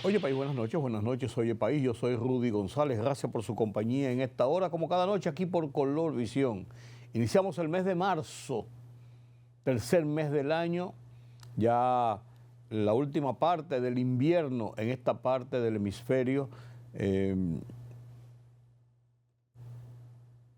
Oye País, buenas noches, Oye País, yo soy Rudy González, gracias por su compañía en esta hora, como cada noche aquí por Color Visión. Iniciamos el mes de marzo, tercer mes del año, ya la última parte del invierno en esta parte del hemisferio,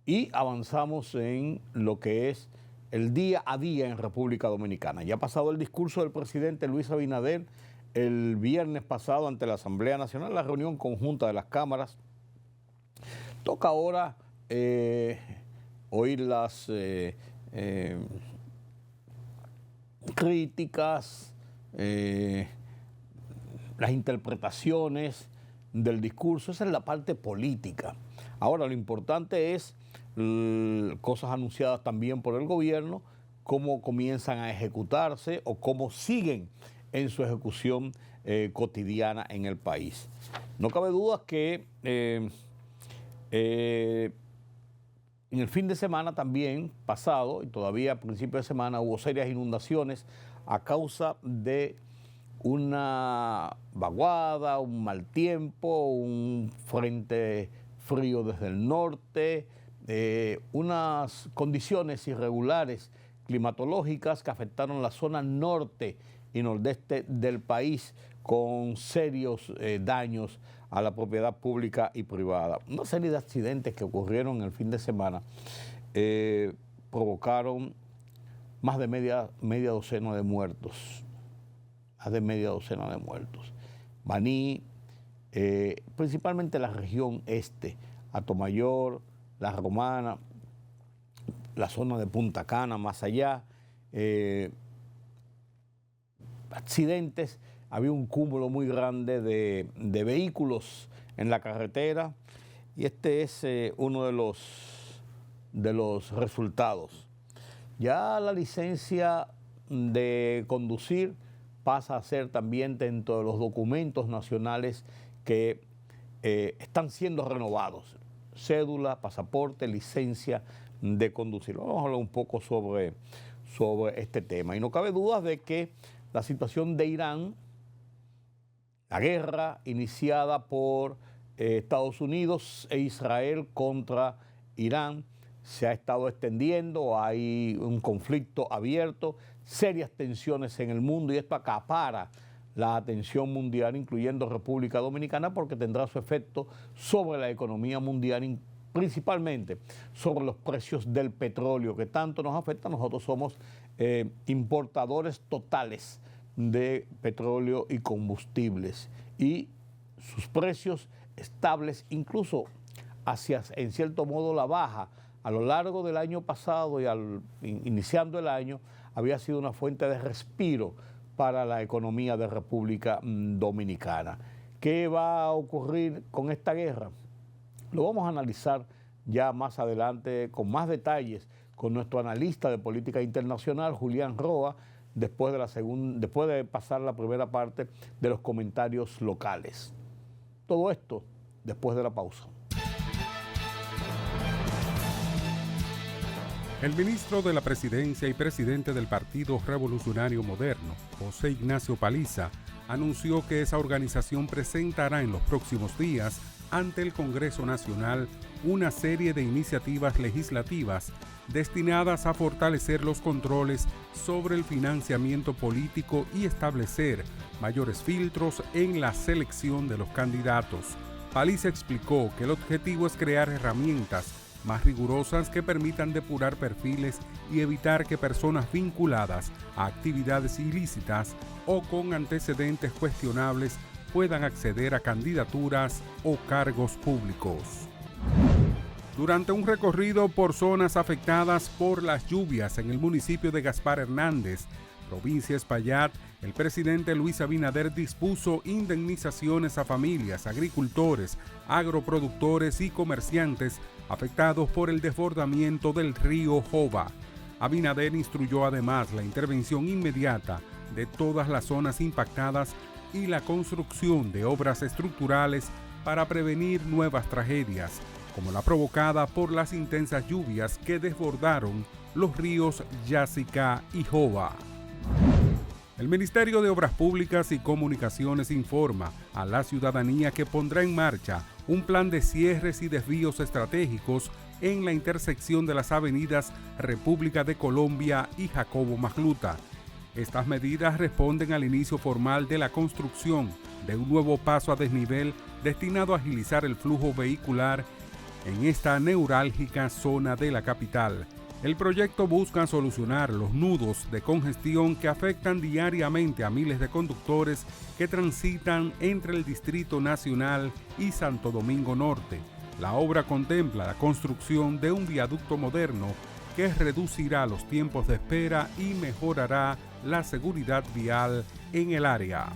y avanzamos en lo que es el día a día en República Dominicana. Ya ha pasado el discurso del presidente Luis Abinader el viernes pasado ante la Asamblea Nacional, la reunión conjunta de las cámaras. Toca ahora oír las críticas, las interpretaciones del discurso. Esa es la parte política. Ahora lo importante es cosas anunciadas también por el gobierno, cómo comienzan a ejecutarse o cómo siguen en su ejecución cotidiana en el país. No cabe duda que en el fin de semana también pasado, y todavía a principios de semana, hubo serias inundaciones a causa de una vaguada, un mal tiempo, un frente frío desde el norte, unas condiciones irregulares climatológicas que afectaron la zona norte y nordeste del país con serios daños a la propiedad pública y privada. Una serie de accidentes que ocurrieron el fin de semana provocaron más de media docena de muertos. Más de media docena de muertos. Baní, principalmente la región este, Atomayor, La Romana, la zona de Punta Cana, más allá, accidentes, había un cúmulo muy grande de vehículos en la carretera y este es uno de los resultados. Ya la licencia de conducir pasa a ser también dentro de los documentos nacionales que están siendo renovados. Cédula, pasaporte, licencia de conducir. Vamos a hablar un poco sobre este tema. Y no cabe duda de que la situación de Irán, la guerra iniciada por Estados Unidos e Israel contra Irán, se ha estado extendiendo, hay un conflicto abierto, serias tensiones en el mundo y esto acapara la atención mundial, incluyendo República Dominicana, porque tendrá su efecto sobre la economía mundial, principalmente sobre los precios del petróleo, que tanto nos afecta. Nosotros somos importadores totales de petróleo y combustibles y sus precios estables, incluso hacia, en cierto modo, la baja a lo largo del año pasado y iniciando el año, había sido una fuente de respiro para la economía de República Dominicana. ¿Qué va a ocurrir con esta guerra? Lo vamos a analizar ya más adelante con más detalles con nuestro analista de política internacional, Julián Roa, después de pasar la primera parte de los comentarios locales. Todo esto después de la pausa. El ministro de la Presidencia y presidente del Partido Revolucionario Moderno, José Ignacio Paliza, anunció que esa organización presentará en los próximos días ante el Congreso Nacional una serie de iniciativas legislativas destinadas a fortalecer los controles sobre el financiamiento político y establecer mayores filtros en la selección de los candidatos. Paliza explicó que el objetivo es crear herramientas más rigurosas que permitan depurar perfiles y evitar que personas vinculadas a actividades ilícitas o con antecedentes cuestionables puedan acceder a candidaturas o cargos públicos. Durante un recorrido por zonas afectadas por las lluvias en el municipio de Gaspar Hernández, provincia Espaillat, el presidente Luis Abinader dispuso indemnizaciones a familias, agricultores, agroproductores y comerciantes afectados por el desbordamiento del río Jova. Abinader instruyó además la intervención inmediata de todas las zonas impactadas y la construcción de obras estructurales para prevenir nuevas tragedias, como la provocada por las intensas lluvias que desbordaron los ríos Yásica y Jova. El Ministerio de Obras Públicas y Comunicaciones informa a la ciudadanía que pondrá en marcha un plan de cierres y desvíos estratégicos en la intersección de las avenidas República de Colombia y Jacobo Magluta. Estas medidas responden al inicio formal de la construcción de un nuevo paso a desnivel destinado a agilizar el flujo vehicular en esta neurálgica zona de la capital. El proyecto busca solucionar los nudos de congestión que afectan diariamente a miles de conductores que transitan entre el Distrito Nacional y Santo Domingo Norte. La obra contempla la construcción de un viaducto moderno que reducirá los tiempos de espera y mejorará la seguridad vial en el área.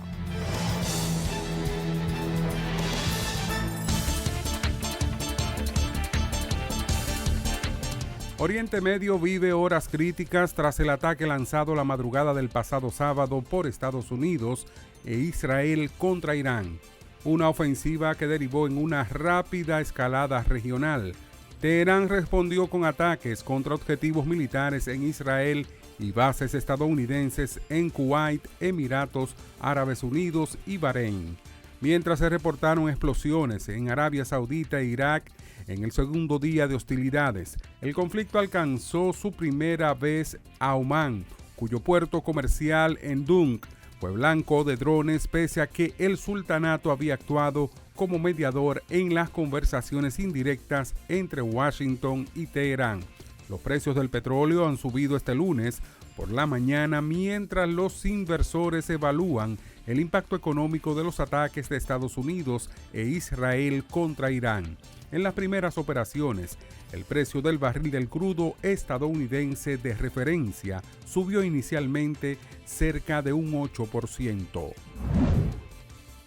Oriente Medio vive horas críticas tras el ataque lanzado la madrugada del pasado sábado por Estados Unidos e Israel contra Irán. Una ofensiva que derivó en una rápida escalada regional. Teherán respondió con ataques contra objetivos militares en Israel y bases estadounidenses en Kuwait, Emiratos Árabes Unidos y Bahrein. Mientras se reportaron explosiones en Arabia Saudita e Irak, en el segundo día de hostilidades, el conflicto alcanzó su primera vez a Omán, cuyo puerto comercial en Dunk fue blanco de drones pese a que el sultanato había actuado como mediador en las conversaciones indirectas entre Washington y Teherán. Los precios del petróleo han subido este lunes por la mañana mientras los inversores evalúan el impacto económico de los ataques de Estados Unidos e Israel contra Irán. En las primeras operaciones, el precio del barril del crudo estadounidense de referencia subió inicialmente cerca de un 8%.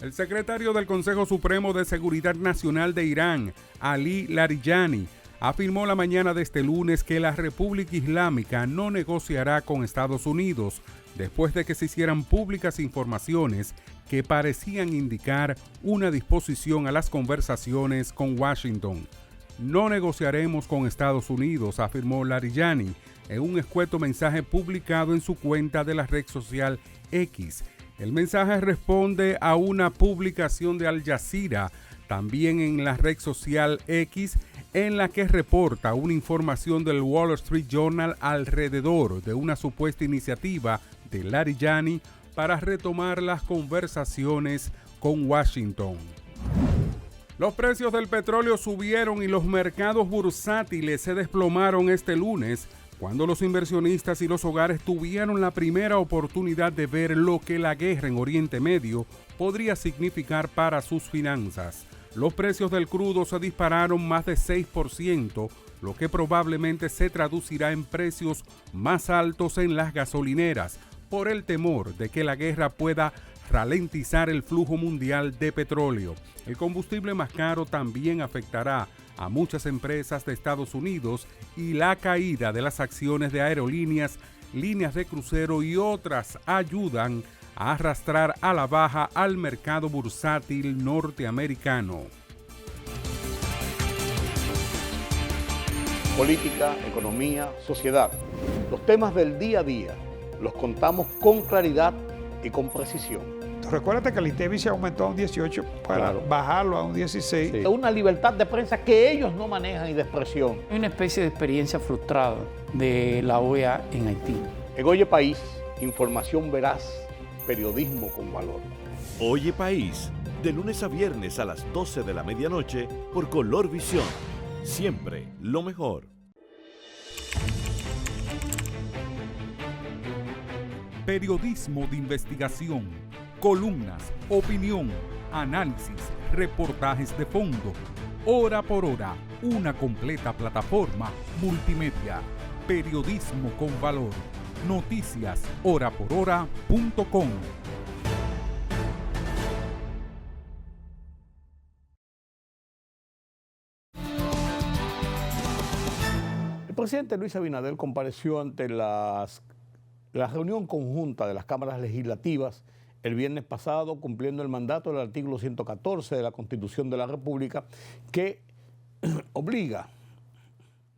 El secretario del Consejo Supremo de Seguridad Nacional de Irán, Ali Larijani, afirmó la mañana de este lunes que la República Islámica no negociará con Estados Unidos después de que se hicieran públicas informaciones que parecían indicar una disposición a las conversaciones con Washington. No negociaremos con Estados Unidos, afirmó Larijani en un escueto mensaje publicado en su cuenta de la red social X. El mensaje responde a una publicación de Al Jazeera, también en la red social X, en la que reporta una información del Wall Street Journal alrededor de una supuesta iniciativa de Larijani para retomar las conversaciones con Washington. Los precios del petróleo subieron y los mercados bursátiles se desplomaron este lunes, cuando los inversionistas y los hogares tuvieron la primera oportunidad de ver lo que la guerra en Oriente Medio podría significar para sus finanzas. Los precios del crudo se dispararon más de 6%, lo que probablemente se traducirá en precios más altos en las gasolineras, por el temor de que la guerra pueda ralentizar el flujo mundial de petróleo. El combustible más caro también afectará a muchas empresas de Estados Unidos y la caída de las acciones de aerolíneas, líneas de crucero y otras ayudan a arrastrar a la baja al mercado bursátil norteamericano. Política, economía, sociedad. Los temas del día a día los contamos con claridad y con precisión. Recuérdate que el INTEVI se aumentó a un 18 para bajarlo a un 16. Sí. Una libertad de prensa que ellos no manejan y de expresión. Hay una especie de experiencia frustrada de la OEA en Haití. En Oye País, información veraz, periodismo con valor. Oye País, de lunes a viernes a las 12 de la medianoche por Color Visión. Siempre lo mejor. Periodismo de investigación, columnas, opinión, análisis, reportajes de fondo. Hora por hora, una completa plataforma multimedia. Periodismo con valor. Noticias horaporhora.com. El presidente Luis Abinader compareció ante la reunión conjunta de las cámaras legislativas el viernes pasado, cumpliendo el mandato del artículo 114 de la Constitución de la República, que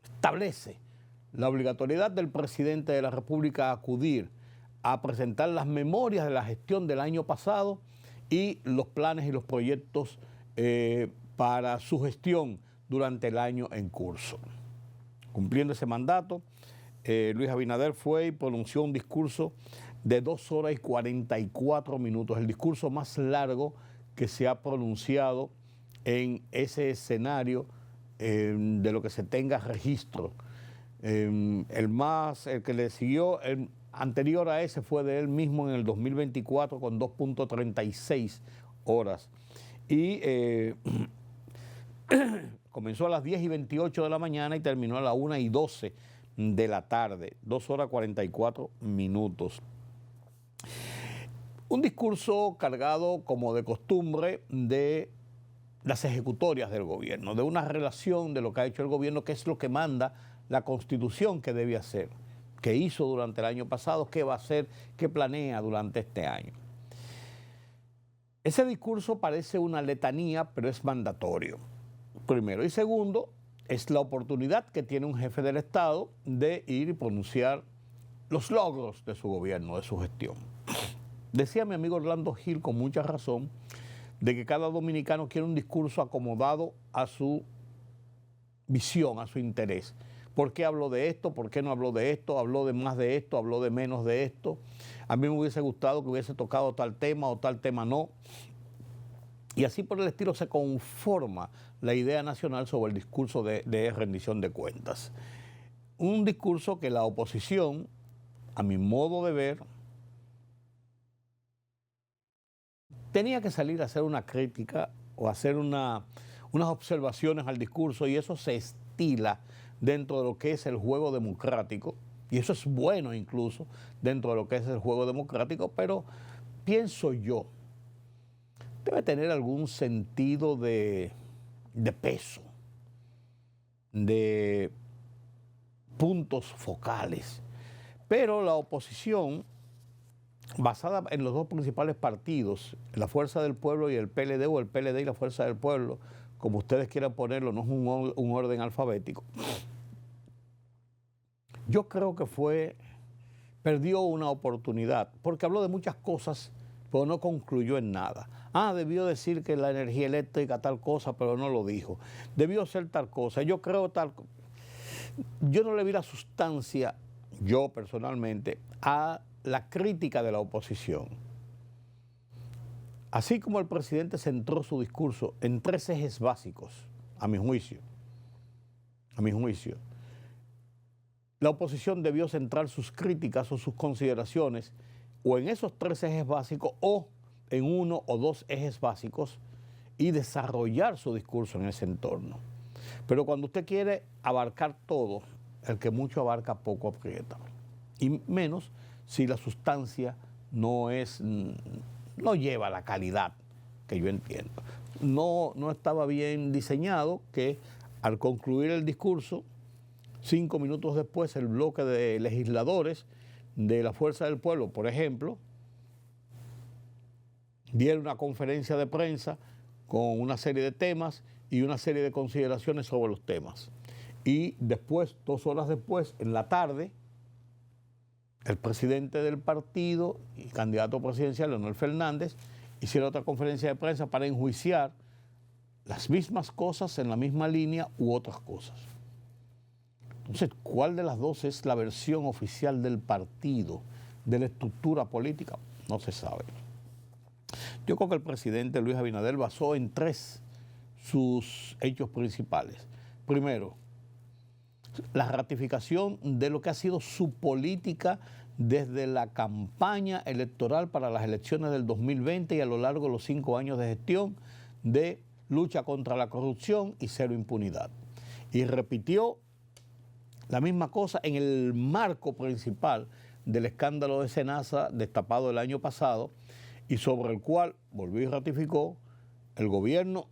establece la obligatoriedad del presidente de la República a acudir a presentar las memorias de la gestión del año pasado y los planes y los proyectos para su gestión durante el año en curso. Cumpliendo ese mandato, Luis Abinader fue y pronunció un discurso de 2 horas y 44 minutos, el discurso más largo que se ha pronunciado en ese escenario de lo que se tenga registro. El que le siguió, el anterior a ese fue de él mismo en el 2024 con 2.36 horas. Y comenzó a las 10:28 de la mañana y terminó a las 1:12 de la tarde, 2 horas 44 minutos. Un discurso cargado, como de costumbre, de las ejecutorias del gobierno, de una relación de lo que ha hecho el gobierno, que es lo que manda la Constitución que debe hacer, que hizo durante el año pasado, qué va a hacer, qué planea durante este año. Ese discurso parece una letanía, pero es mandatorio, primero. Y segundo, es la oportunidad que tiene un jefe del Estado de ir y pronunciar los logros de su gobierno, de su gestión. Decía mi amigo Orlando Gil con mucha razón de que cada dominicano quiere un discurso acomodado a su visión, a su interés. ¿Por qué habló de esto? ¿Por qué no habló de esto? ¿Habló de más de esto? ¿Habló de menos de esto? A mí me hubiese gustado que hubiese tocado tal tema o tal tema no. Y así por el estilo se conforma la idea nacional sobre el discurso de rendición de cuentas. Un discurso que la oposición, a mi modo de ver, tenía que salir a hacer una crítica o hacer unas observaciones al discurso, y eso se estila dentro de lo que es el juego democrático, y eso es bueno incluso dentro de lo que es el juego democrático, pero pienso yo, debe tener algún sentido de peso, de puntos focales. Pero la oposición, basada en los dos principales partidos, la Fuerza del Pueblo y el PLD, o el PLD y la Fuerza del Pueblo, como ustedes quieran ponerlo, no es un orden alfabético. Yo creo que perdió una oportunidad, porque habló de muchas cosas, pero no concluyó en nada. Debió decir que la energía eléctrica tal cosa, pero no lo dijo. Debió ser tal cosa, yo creo tal. Yo no le vi la sustancia, yo personalmente, a la crítica de la oposición. Así como el presidente centró su discurso en 3 ejes básicos, a mi juicio, la oposición debió centrar sus críticas o sus consideraciones o en esos 3 ejes básicos o en 1 o 2 ejes básicos y desarrollar su discurso en ese entorno. Pero cuando usted quiere abarcar todo, el que mucho abarca poco aprieta. Y menos si la sustancia no lleva la calidad que yo entiendo. No estaba bien diseñado que al concluir el discurso, 5 minutos después, el bloque de legisladores de la Fuerza del Pueblo, por ejemplo, diera una conferencia de prensa con una serie de temas y una serie de consideraciones sobre los temas. Y después, 2 horas después, en la tarde, el presidente del partido y candidato presidencial, Leonel Fernández, hiciera otra conferencia de prensa para enjuiciar las mismas cosas en la misma línea u otras cosas. Entonces, ¿cuál de las dos es la versión oficial del partido, de la estructura política? No se sabe. Yo creo que el presidente Luis Abinader basó en 3 sus hechos principales. Primero, la ratificación de lo que ha sido su política desde la campaña electoral para las elecciones del 2020 y a lo largo de los 5 años de gestión de lucha contra la corrupción y 0 impunidad. Y repitió la misma cosa en el marco principal del escándalo de Senasa destapado el año pasado y sobre el cual volvió y ratificó el gobierno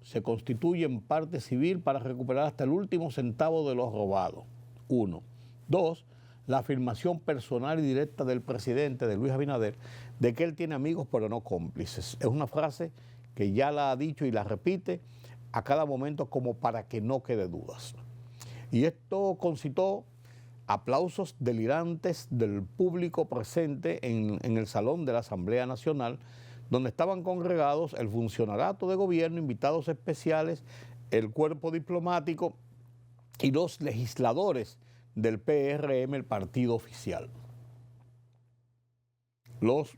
se constituye en parte civil para recuperar hasta el último centavo de lo robado. 1. 2. La afirmación personal y directa del presidente, de Luis Abinader, de que él tiene amigos pero no cómplices. Es una frase que ya la ha dicho y la repite a cada momento como para que no quede dudas. Y esto concitó aplausos delirantes del público presente en el salón de la Asamblea Nacional, donde estaban congregados el funcionariado de gobierno, invitados especiales, el cuerpo diplomático y los legisladores del PRM, el partido oficial. Los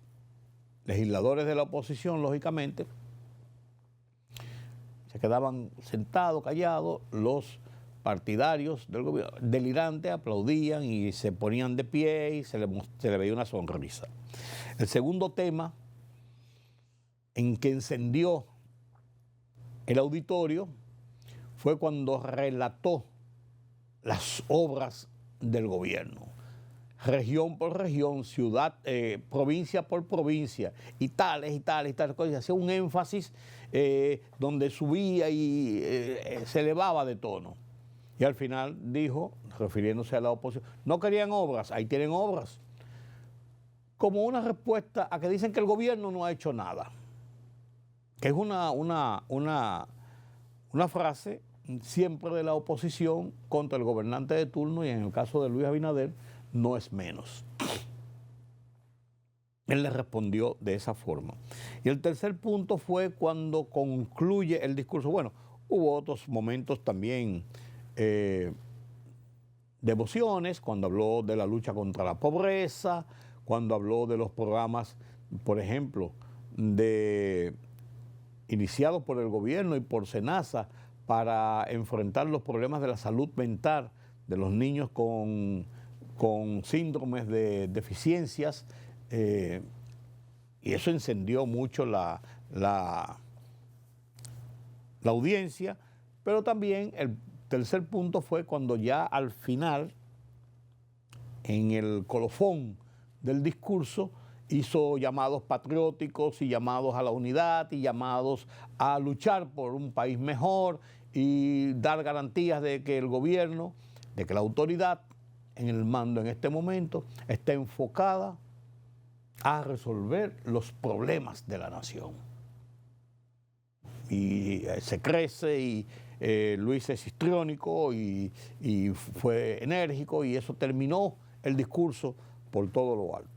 legisladores de la oposición, lógicamente, se quedaban sentados, callados. Los partidarios del gobierno, delirantes, aplaudían y se ponían de pie y se le veía una sonrisa. El segundo tema en que encendió el auditorio fue cuando relató las obras del gobierno, región por región, ciudad, provincia por provincia, y tales cosas. Hacía un énfasis donde subía y se elevaba de tono. Y al final dijo, refiriéndose a la oposición, no querían obras, ahí tienen obras. Como una respuesta a que dicen que el gobierno no ha hecho nada. Que es una frase siempre de la oposición contra el gobernante de turno, y en el caso de Luis Abinader no es menos. Él le respondió de esa forma. Y el tercer punto fue cuando concluye el discurso. Bueno, hubo otros momentos también de emociones, cuando habló de la lucha contra la pobreza, cuando habló de los programas, por ejemplo, iniciados por el gobierno y por SENASA para enfrentar los problemas de la salud mental de los niños con síndromes de deficiencias, y eso encendió mucho la audiencia. Pero también el tercer punto fue cuando ya al final, en el colofón del discurso, hizo llamados patrióticos y llamados a la unidad y llamados a luchar por un país mejor y dar garantías de que el gobierno, de que la autoridad en el mando en este momento está enfocada a resolver los problemas de la nación. Y se crece y Luis es histriónico y fue enérgico, y eso terminó el discurso por todo lo alto.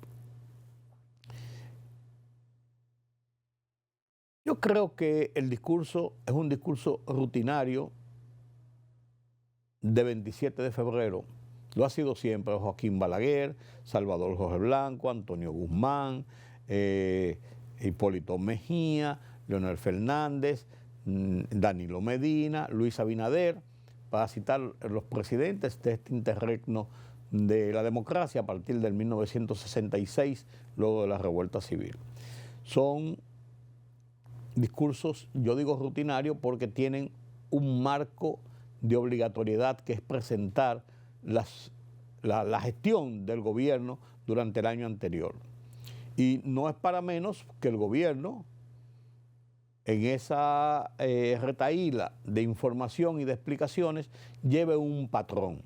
Yo creo que el discurso es un discurso rutinario de 27 de febrero. Lo ha sido siempre Joaquín Balaguer, Salvador Jorge Blanco, Antonio Guzmán, Hipólito Mejía, Leonel Fernández, Danilo Medina, Luis Abinader, para citar los presidentes de este interregno de la democracia a partir del 1966, luego de la revuelta civil. Son discursos, yo digo rutinarios, porque tienen un marco de obligatoriedad, que es presentar la gestión del gobierno durante el año anterior. Y no es para menos que el gobierno, en esa retahíla de información y de explicaciones, lleve un patrón.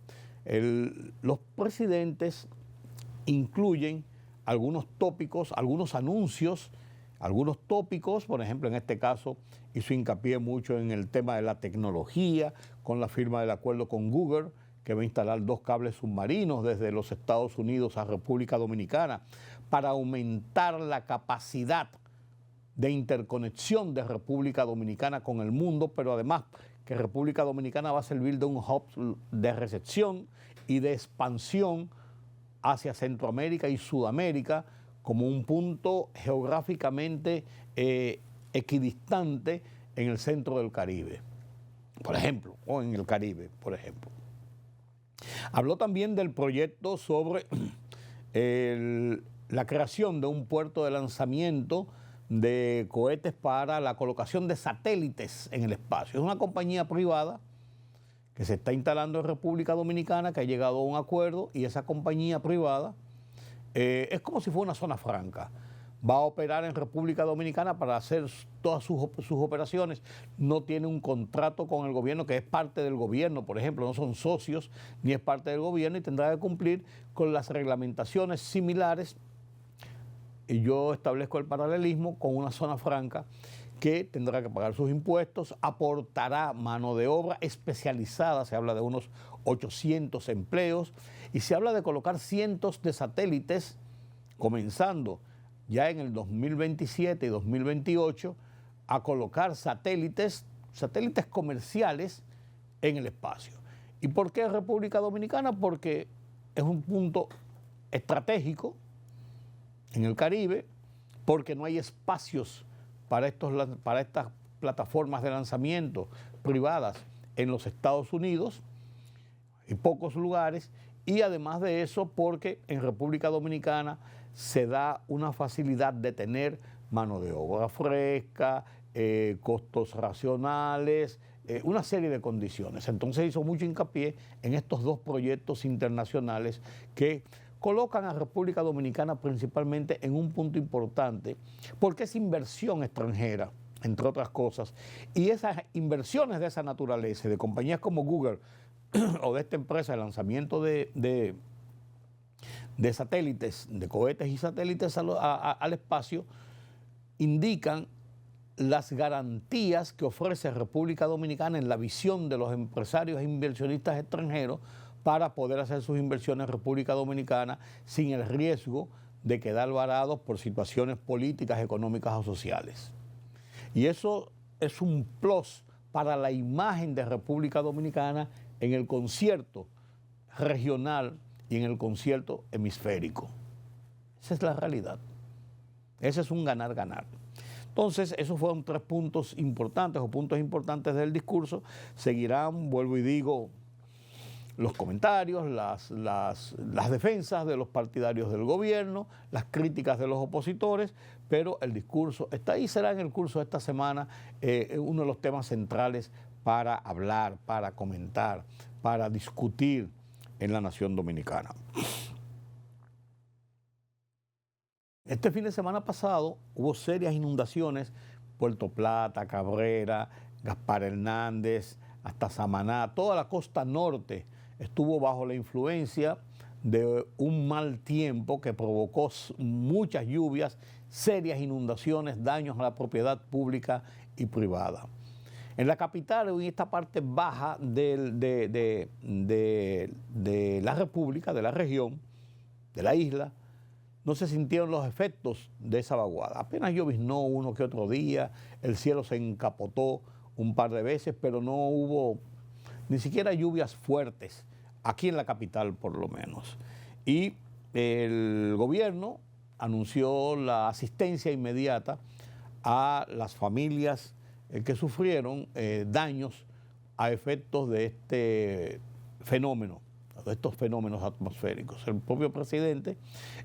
Los presidentes incluyen algunos tópicos, algunos anuncios, algunos tópicos. Por ejemplo, en este caso hizo hincapié mucho en el tema de la tecnología, con la firma del acuerdo con Google, que va a instalar 2 cables submarinos desde los Estados Unidos a República Dominicana para aumentar la capacidad de interconexión de República Dominicana con el mundo, pero además que República Dominicana va a servir de un hub de recepción y de expansión hacia Centroamérica y Sudamérica, como un punto geográficamente equidistante en el centro del Caribe, por ejemplo, o en el Caribe, por ejemplo. Habló también del proyecto sobre la creación de un puerto de lanzamiento de cohetes para la colocación de satélites en el espacio. Es una compañía privada que se está instalando en República Dominicana, que ha llegado a un acuerdo, y esa compañía privada es como si fuera una zona franca. Va a operar en República Dominicana para hacer todas sus operaciones. No tiene un contrato con el gobierno, que es parte del gobierno, por ejemplo, no son socios ni es parte del gobierno, y tendrá que cumplir con las reglamentaciones similares. Y yo establezco el paralelismo con una zona franca que tendrá que pagar sus impuestos, aportará mano de obra especializada, se habla de unos 800 empleos, y se habla de colocar cientos de satélites, comenzando ya en el 2027 y 2028, a colocar satélites comerciales en el espacio. ¿Y por qué República Dominicana? Porque es un punto estratégico en el Caribe, porque no hay espacios para estas plataformas de lanzamiento privadas en los Estados Unidos, y pocos lugares, y además de eso porque en República Dominicana se da una facilidad de tener mano de obra fresca, costos racionales, una serie de condiciones. Entonces hizo mucho hincapié en estos dos proyectos internacionales que colocan a República Dominicana principalmente en un punto importante, porque es inversión extranjera, entre otras cosas, y esas inversiones de esa naturaleza, de compañías como Google o de esta empresa de lanzamiento de satélites, de cohetes y satélites al espacio, indican las garantías que ofrece República Dominicana en la visión de los empresarios e inversionistas extranjeros para poder hacer sus inversiones en República Dominicana sin el riesgo de quedar varados por situaciones políticas, económicas o sociales. Y eso es un plus para la imagen de República Dominicana en el concierto regional y en el concierto hemisférico. Esa es la realidad. Ese es un ganar-ganar. Entonces, esos fueron tres puntos importantes del discurso. Seguirán, vuelvo y digo, los comentarios, las defensas de los partidarios del gobierno, las críticas de los opositores, pero el discurso está ahí. Será en el curso de esta semana uno de los temas centrales para hablar, para comentar, para discutir en la nación dominicana. Este fin de semana pasado hubo serias inundaciones, Puerto Plata, Cabrera, Gaspar Hernández, hasta Samaná, toda la costa norte estuvo bajo la influencia de un mal tiempo que provocó muchas lluvias, serias inundaciones, daños a la propiedad pública y privada. En la capital, en esta parte baja de la República, de la región, de la isla, no se sintieron los efectos de esa vaguada. Apenas lloviznó uno que otro día, el cielo se encapotó un par de veces, pero no hubo ni siquiera lluvias fuertes, aquí en la capital por lo menos. Y el gobierno anunció la asistencia inmediata a las familias que sufrieron daños a efectos de este fenómeno, de estos fenómenos atmosféricos. El propio presidente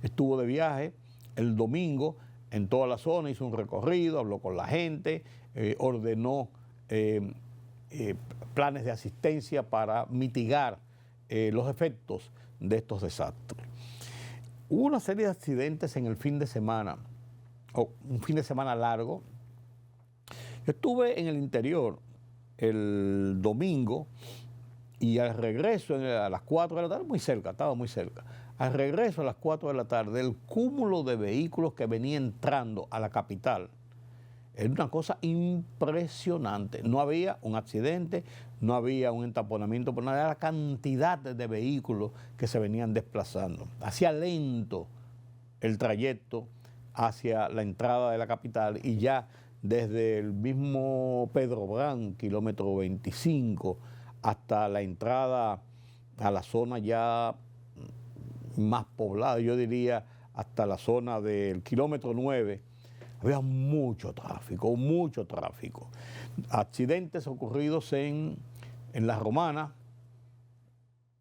estuvo de viaje el domingo en toda la zona, hizo un recorrido, habló con la gente, ordenó planes de asistencia para mitigar los efectos de estos desastres. Hubo una serie de accidentes en el fin de semana, o un fin de semana largo. Yo estuve en el interior el domingo y al regreso a las 4 de la tarde, muy cerca, estaba muy cerca, al regreso a las 4 de la tarde, el cúmulo de vehículos que venía entrando a la capital era una cosa impresionante. No había un accidente, no había un entaponamiento, pero no había la cantidad de vehículos que se venían desplazando. Hacía lento el trayecto hacia la entrada de la capital y ya desde el mismo Pedro Brán, kilómetro 25, hasta la entrada a la zona ya más poblada, yo diría hasta la zona del kilómetro 9, había mucho tráfico, mucho tráfico. Accidentes ocurridos en La Romana,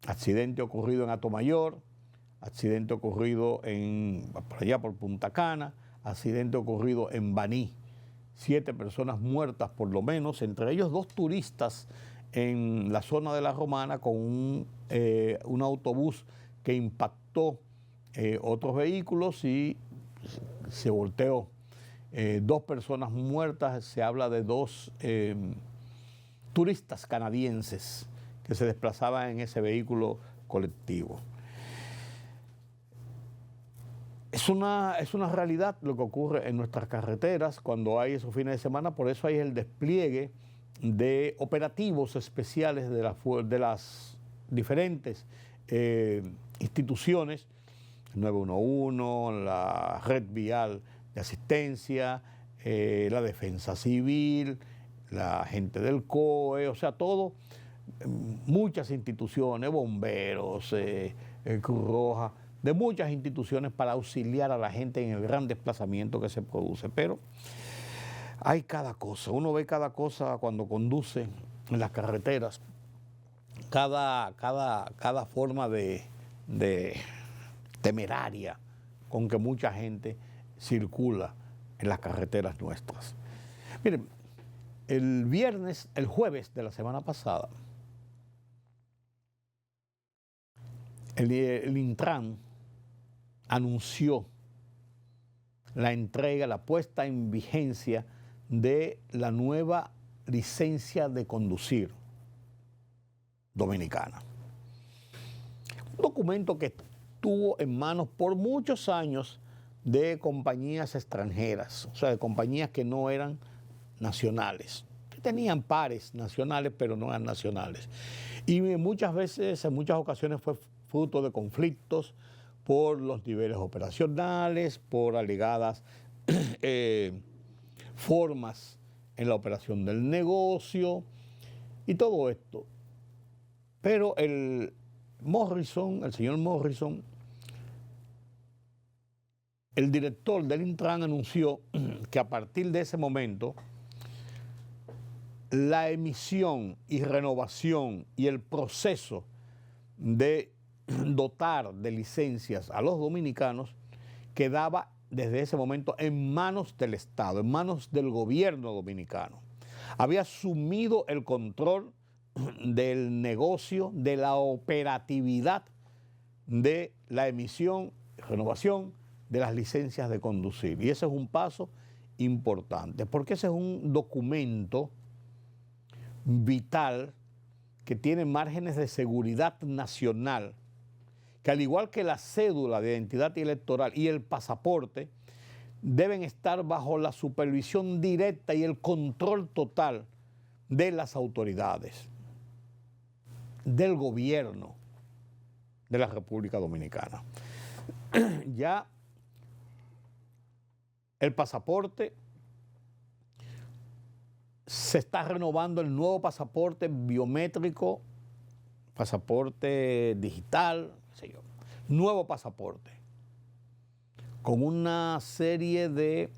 accidente ocurrido en Atomayor, accidente ocurrido por allá por Punta Cana, accidente ocurrido en Baní. 7 personas muertas por lo menos, entre ellos 2 turistas en la zona de La Romana con un autobús que impactó otros vehículos y se volteó. 2 personas muertas, se habla de 2 turistas canadienses que se desplazaban en ese vehículo colectivo. Es una realidad lo que ocurre en nuestras carreteras cuando hay esos fines de semana, por eso hay el despliegue de operativos especiales de las diferentes instituciones, 911, la red vial de asistencia, la defensa civil, la gente del COE, o sea, todo, muchas instituciones, bomberos, Cruz Roja, de muchas instituciones para auxiliar a la gente en el gran desplazamiento que se produce. Pero hay cada cosa, uno ve cada cosa cuando conduce en las carreteras, cada forma de temeraria con que mucha gente circula en las carreteras nuestras. Miren, el jueves de la semana pasada, el Intran anunció la entrega, la puesta en vigencia de la nueva licencia de conducir dominicana. Un documento que estuvo en manos por muchos años de compañías extranjeras, o sea, de compañías que no eran nacionales, que tenían pares nacionales, pero no eran nacionales. Y muchas veces, en muchas ocasiones fue fruto de conflictos por los niveles operacionales, por alegadas formas en la operación del negocio y todo esto. Pero el señor Morrison, el director del Intran, anunció que a partir de ese momento la emisión y renovación y el proceso de dotar de licencias a los dominicanos quedaba desde ese momento en manos del Estado, en manos del gobierno dominicano. Había asumido el control del negocio, de la operatividad de la emisión y renovación de las licencias de conducir. Y ese es un paso importante, porque ese es un documento vital que tiene márgenes de seguridad nacional, que al igual que la cédula de identidad electoral y el pasaporte, deben estar bajo la supervisión directa y el control total de las autoridades, del gobierno de la República Dominicana. Ya el pasaporte, se está renovando el nuevo pasaporte biométrico, pasaporte digital, qué sé yo, nuevo pasaporte, con una serie de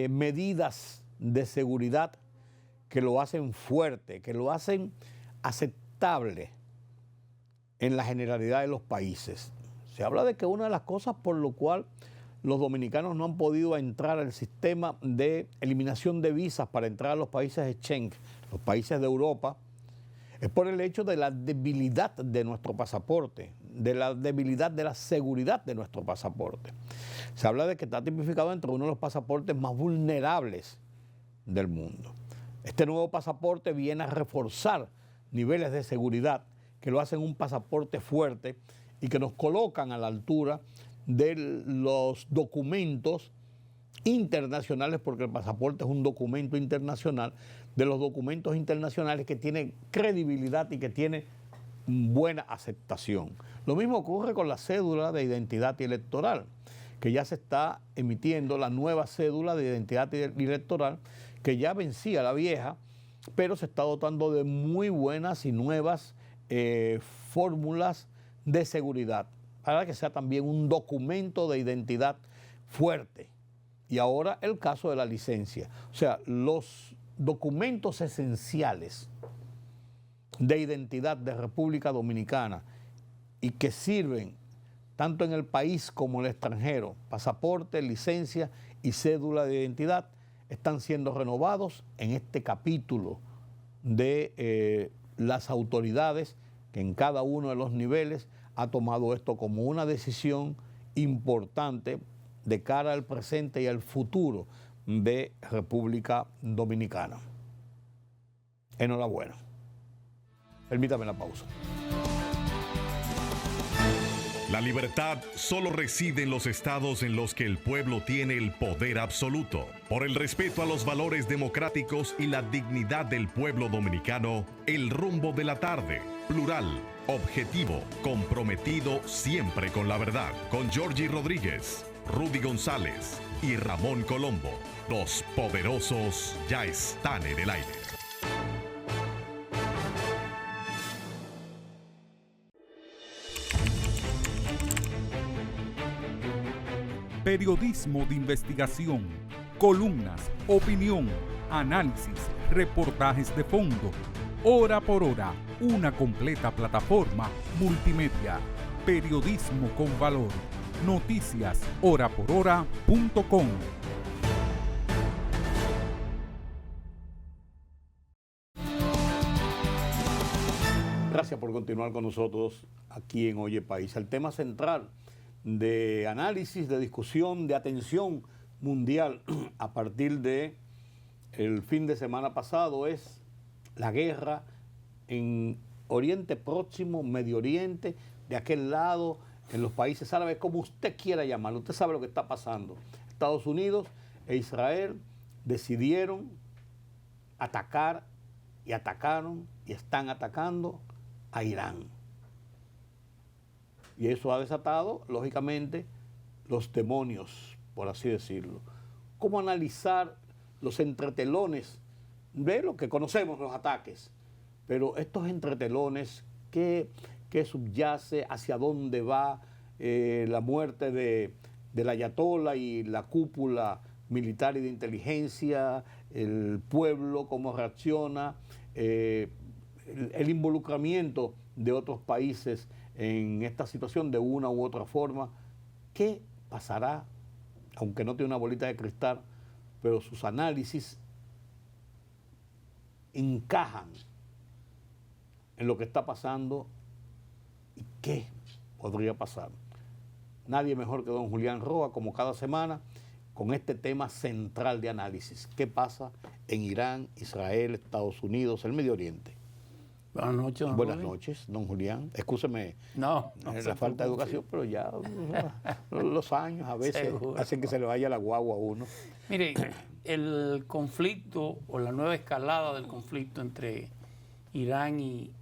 medidas de seguridad que lo hacen fuerte, que lo hacen aceptable en la generalidad de los países. Se habla de que una de las cosas por lo cual los dominicanos no han podido entrar al sistema de eliminación de visas para entrar a los países de Schengen, los países de Europa, es por el hecho de la debilidad de nuestro pasaporte, de la debilidad de la seguridad de nuestro pasaporte. Se habla de que está tipificado entre uno de los pasaportes más vulnerables del mundo. Este nuevo pasaporte viene a reforzar niveles de seguridad que lo hacen un pasaporte fuerte y que nos colocan a la altura de los documentos internacionales, porque el pasaporte es un documento internacional, de los documentos internacionales que tienen credibilidad y que tiene buena aceptación. Lo mismo ocurre con la cédula de identidad electoral, que ya se está emitiendo la nueva cédula de identidad electoral, que ya vencía la vieja, pero se está dotando de muy buenas y nuevas fórmulas de seguridad, para que sea también un documento de identidad fuerte. Y ahora el caso de la licencia. O sea, los documentos esenciales de identidad de República Dominicana y que sirven tanto en el país como en el extranjero, pasaporte, licencia y cédula de identidad, están siendo renovados en este capítulo de las autoridades que en cada uno de los niveles ha tomado esto como una decisión importante de cara al presente y al futuro de República Dominicana. Enhorabuena. Permítame la pausa. La libertad solo reside en los estados en los que el pueblo tiene el poder absoluto. Por el respeto a los valores democráticos y la dignidad del pueblo dominicano, El Rumbo de la Tarde, plural, objetivo, comprometido siempre con la verdad. Con Georgie Rodríguez, Rudy González y Ramón Colombo. Los poderosos ya están en el aire. Periodismo de investigación, columnas, opinión, análisis, reportajes de fondo. Hora por hora, una completa plataforma multimedia. Periodismo con valor. Noticias horaporhora.com. Gracias por continuar con nosotros aquí en Oye País. El tema central de análisis, de discusión, de atención mundial a partir de el fin de semana pasado es la guerra en Oriente Próximo, Medio Oriente, de aquel lado, en los países árabes, como usted quiera llamarlo. Usted sabe lo que está pasando. Estados Unidos e Israel decidieron atacar y atacaron y están atacando a Irán. Y eso ha desatado, lógicamente, los demonios, por así decirlo. ¿Cómo analizar los entretelones de lo que conocemos, los ataques? Pero estos entretelones, ¿qué subyace? ¿Hacia dónde va la muerte del ayatolá y la cúpula militar y de inteligencia? ¿El pueblo cómo reacciona? El involucramiento de otros países en esta situación de una u otra forma. ¿Qué pasará? Aunque no tiene una bolita de cristal, pero sus análisis encajan en lo que está pasando y qué podría pasar. Nadie mejor que don Julián Roa, como cada semana, con este tema central de análisis. ¿Qué pasa en Irán, Israel, Estados Unidos, el Medio Oriente? Buenas noches, don Buenas Rubén. noches, don Julián. Excúseme No la falta de educación, pero ya los años a veces Seguro. hacen que se le vaya la guagua a uno. Mire, el conflicto o la nueva escalada del conflicto entre Irán y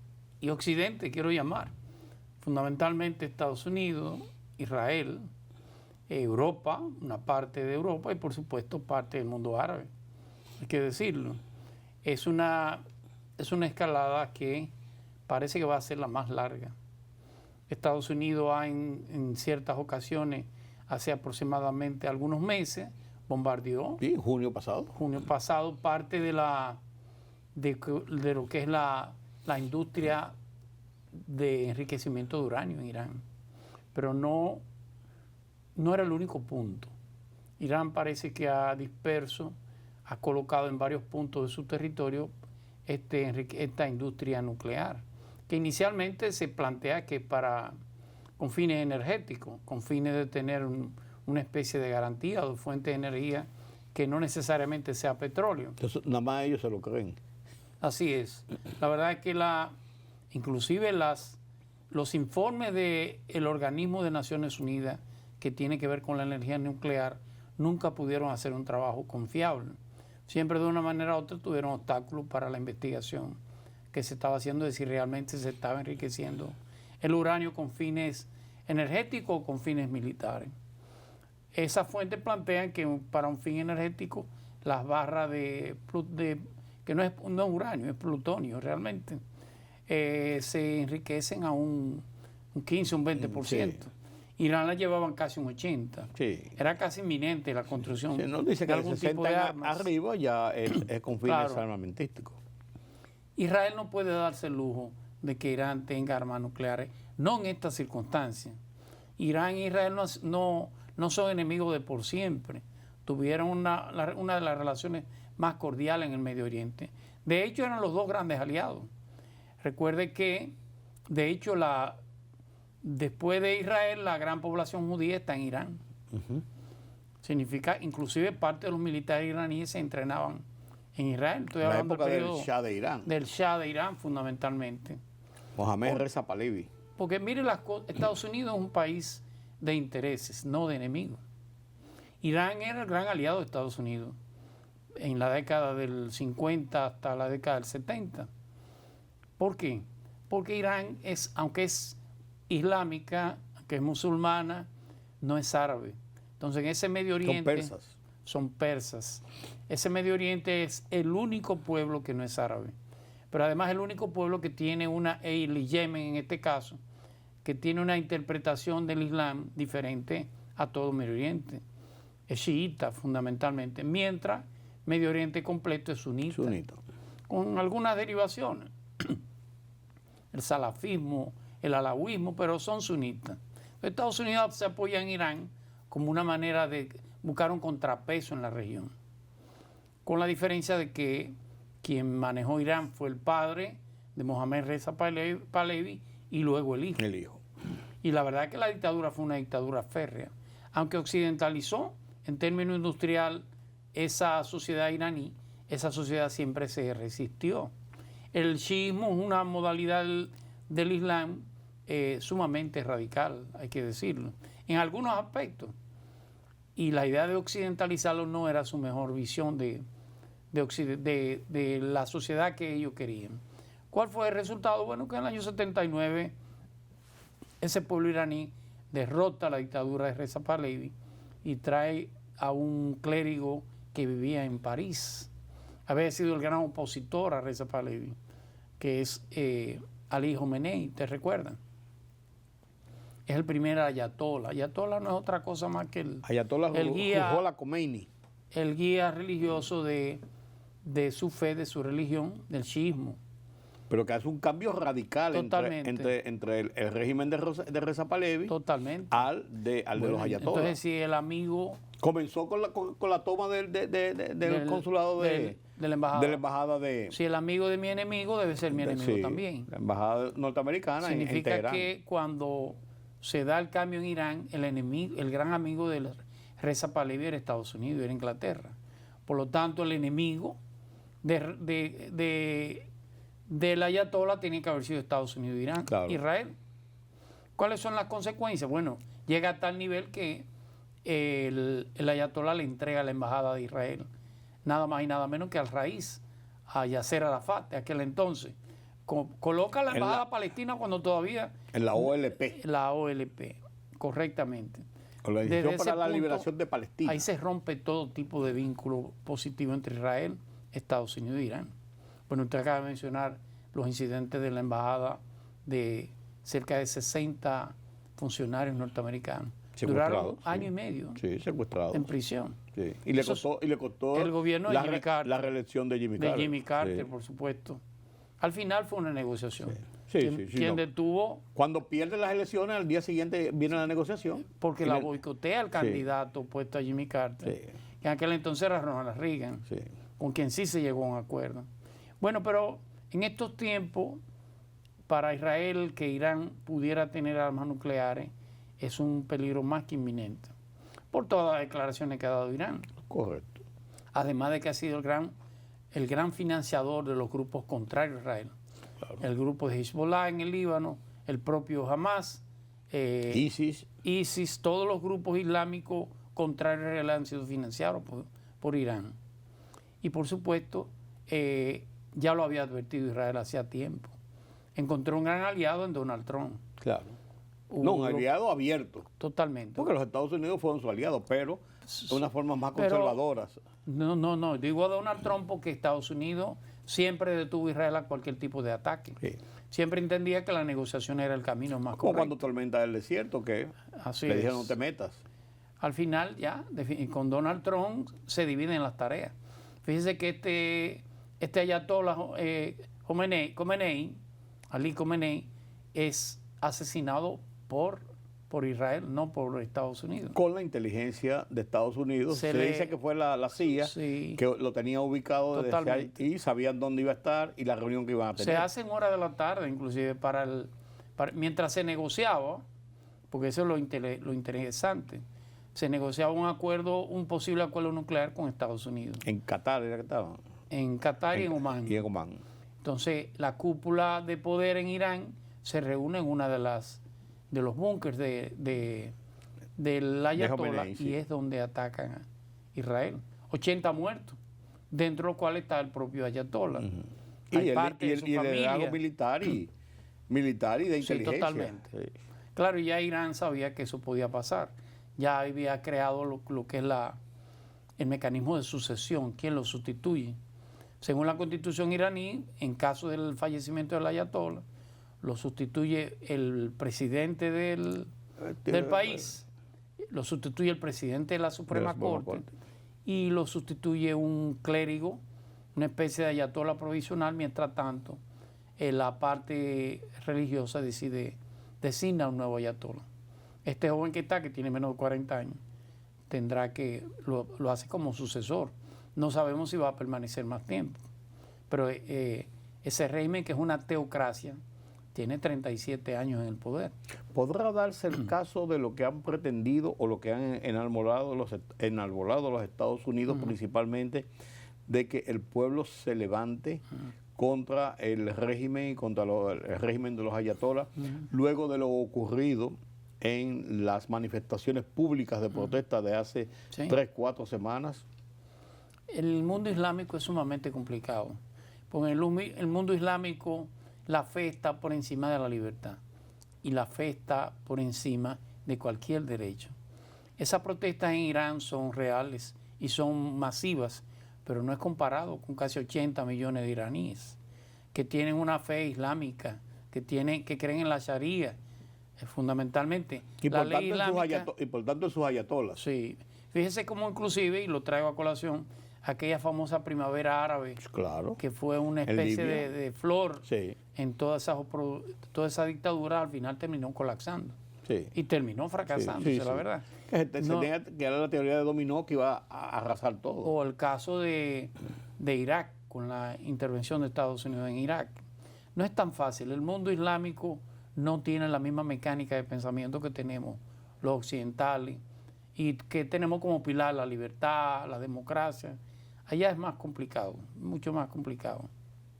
Occidente, quiero llamar, fundamentalmente Estados Unidos, Israel, Europa, una parte de Europa y por supuesto parte del mundo árabe, hay que decirlo. Es una escalada que parece que va a ser la más larga. Estados Unidos ha en ciertas ocasiones, hace aproximadamente algunos meses, bombardeó. Sí, junio pasado. Parte de lo que es la industria de enriquecimiento de uranio en Irán. Pero no era el único punto. Irán parece que ha colocado en varios puntos de su territorio esta industria nuclear, que inicialmente se plantea que con fines energéticos, con fines de tener una especie de garantía de fuente de energía que no necesariamente sea petróleo. Entonces, nada más ellos se lo creen. Así es. La verdad es que inclusive los informes del Organismo de Naciones Unidas que tiene que ver con la energía nuclear nunca pudieron hacer un trabajo confiable. Siempre de una manera u otra tuvieron obstáculos para la investigación que se estaba haciendo de si realmente se estaba enriqueciendo el uranio con fines energéticos o con fines militares. Esas fuentes plantean que para un fin energético las barras que no es uranio, es plutonio realmente, se enriquecen a un 15, un 20%. Sí. Irán la llevaban casi un 80%. Sí. Era casi inminente la construcción dice que de algún tipo de armas. Arriba ya es con fines armamentísticos. Israel no puede darse el lujo de que Irán tenga armas nucleares, no en estas circunstancias. Irán e Israel no son enemigos de por siempre. Tuvieron una de las relaciones más cordiales en el Medio Oriente. De hecho, eran los dos grandes aliados. Recuerde que, de hecho, después de Israel, la gran población judía está en Irán. Significa, inclusive parte de los militares iraníes se entrenaban en Israel. Estoy hablando del Shah de Irán. Del Shah de Irán, fundamentalmente. Mohamed Reza Pahlavi. porque mire, Estados Unidos es un país de intereses, no de enemigos. Irán era el gran aliado de Estados Unidos en la década del 50 hasta la década del 70. ¿Por qué? Porque Irán aunque es islámica, aunque es musulmana, no es árabe. Entonces en ese Medio Oriente... Son persas. Ese Medio Oriente es el único pueblo que no es árabe. Pero además el único pueblo que tiene el Yemen en este caso, que tiene una interpretación del Islam diferente a todo Medio Oriente. Es chiita fundamentalmente, mientras Medio Oriente completo es sunita. Con algunas derivaciones. El salafismo, el alawismo, pero son sunitas. Estados Unidos se apoya en Irán como una manera de buscar un contrapeso en la región. Con la diferencia de que quien manejó Irán fue el padre de Mohammad Reza Pahlavi y luego el hijo. Y la verdad es que la dictadura fue una dictadura férrea. Aunque occidentalizó en términos industrial esa sociedad iraní, esa sociedad siempre se resistió. El chiismo es una modalidad del Islam sumamente radical, hay que decirlo, en algunos aspectos. Y la idea de occidentalizarlo no era su mejor visión de la sociedad que ellos querían. ¿Cuál fue el resultado? Bueno, que en el año 79 ese pueblo iraní derrota la dictadura de Reza Pahlavi y trae a un clérigo que vivía en París. Había sido el gran opositor a Reza Pahlavi, que es Ali Khamenei, ¿te recuerdan? Es el primer ayatollah. Ayatollah no es otra cosa más que el guía Khomeini. El guía religioso de su fe, de su religión, del chiismo. Pero que hace un cambio radical entre el régimen de Reza Pahlavi al de los ayatollas. Entonces, si el amigo... Comenzó con la toma del consulado de la embajada de... Si el amigo de mi enemigo debe ser mi enemigo también. La embajada norteamericana en Teherán. Significa que cuando se da el cambio en Irán, el gran amigo de Reza Pahlavi era Estados Unidos, era Inglaterra. Por lo tanto, el enemigo del ayatollah tenía que haber sido Estados Unidos, Irán, Israel. ¿Cuáles son las consecuencias? Bueno, llega a tal nivel que el ayatollah le entrega la embajada de Israel, nada más y nada menos que al raíz, a Yasser Arafat, de aquel entonces. Coloca la embajada palestina cuando todavía... En la OLP. La OLP, correctamente. Organización para la Liberación de Palestina. Ahí se rompe todo tipo de vínculo positivo entre Israel, Estados Unidos e Irán. Bueno, usted acaba de mencionar los incidentes de la embajada de cerca de 60 funcionarios norteamericanos. Duraron año y medio en prisión. Sí. Y le costó el gobierno de Jimmy Carter, la reelección de Jimmy Carter. De Jimmy Carter, por supuesto. Al final fue una negociación. Quien detuvo... Cuando pierde las elecciones, al día siguiente viene la negociación. Porque la boicotea el candidato opuesto a Jimmy Carter, que en aquel entonces era Ronald Reagan, con quien sí se llegó a un acuerdo. Bueno, pero en estos tiempos, para Israel, que Irán pudiera tener armas nucleares, es un peligro más que inminente, por todas las declaraciones que ha dado Irán. Correcto. Además de que ha sido el gran financiador de los grupos contrarios a Israel. Claro. El grupo de Hezbollah en el Líbano, el propio Hamas, ISIS, todos los grupos islámicos contrarios a Israel han sido financiados por Irán. Y por supuesto, ya lo había advertido Israel hacía tiempo. Encontró un gran aliado en Donald Trump. Claro. Un aliado abierto. Totalmente. Porque los Estados Unidos fueron su aliado, pero de una forma más conservadoras. No. Digo a Donald Trump porque Estados Unidos siempre detuvo a Israel a cualquier tipo de ataque. Sí. Siempre entendía que la negociación era el camino más correcto. Como cuando tormenta el desierto, que le dijeron no te metas. Al final, ya, con Donald Trump se dividen las tareas. Fíjense que este ayatollah Khomeini, Ali Khomeini, es asesinado por Israel, no por Estados Unidos. Con la inteligencia de Estados Unidos. Se dice que fue la CIA que lo tenía ubicado desde ahí y sabían dónde iba a estar y la reunión que iban a tener. Se hace en horas de la tarde, inclusive, mientras se negociaba, porque eso es lo interesante, se negociaba un posible acuerdo nuclear con Estados Unidos. En Qatar era que estaban. En Qatar y en Omán. Y en Omán. Entonces, la cúpula de poder en Irán se reúne en una de los búnkers del Ayatollah Jomeini, sí. y es donde atacan a Israel. 80 muertos, dentro de los cuales está el propio Ayatollah. Y Hay el parte de su liderazgo familia. militar y de Sí, inteligencia. totalmente. Sí. Claro, ya Irán sabía que eso podía pasar. Ya había creado lo que es el mecanismo de sucesión, quién lo sustituye. Según la constitución iraní, en caso del fallecimiento del Ayatollah, lo sustituye el presidente del país, lo sustituye el presidente de la Suprema Corte y lo sustituye un clérigo, una especie de Ayatollah provisional. Mientras tanto, la parte religiosa designa un nuevo Ayatollah. Este joven que tiene menos de 40 años, tendrá que, lo hace como sucesor. No sabemos si va a permanecer más tiempo. Pero ese régimen, que es una teocracia, tiene 37 años en el poder. ¿Podrá darse el caso de lo que han pretendido o lo que han enarbolado los Estados Unidos principalmente, de que el pueblo se levante contra el régimen y contra el régimen de los ayatolás, luego de lo ocurrido en las manifestaciones públicas de protesta de hace 3, 4 semanas? El mundo islámico es sumamente complicado, porque en el mundo islámico la fe está por encima de la libertad y la fe está por encima de cualquier derecho. Esas protestas en Irán son reales y son masivas, pero no es comparado con casi 80 millones de iraníes que tienen una fe islámica, que creen en la Sharia, fundamentalmente. Y la por, ley islámica, y por tanto en sus ayatolas. Sí. Fíjese cómo inclusive, y lo traigo a colación, aquella famosa primavera árabe, Claro. que fue una especie Libia. de flor Sí. en toda esa dictadura, al final terminó colapsando. Sí. Y terminó fracasando, Sí, la sí. verdad. Que No. era la teoría de dominó que iba a arrasar todo. O el caso de Irak, con la intervención de Estados Unidos en Irak. No es tan fácil. El mundo islámico no tiene la misma mecánica de pensamiento que tenemos los occidentales y que tenemos como pilar la libertad, la democracia. Allá es más complicado, mucho más complicado.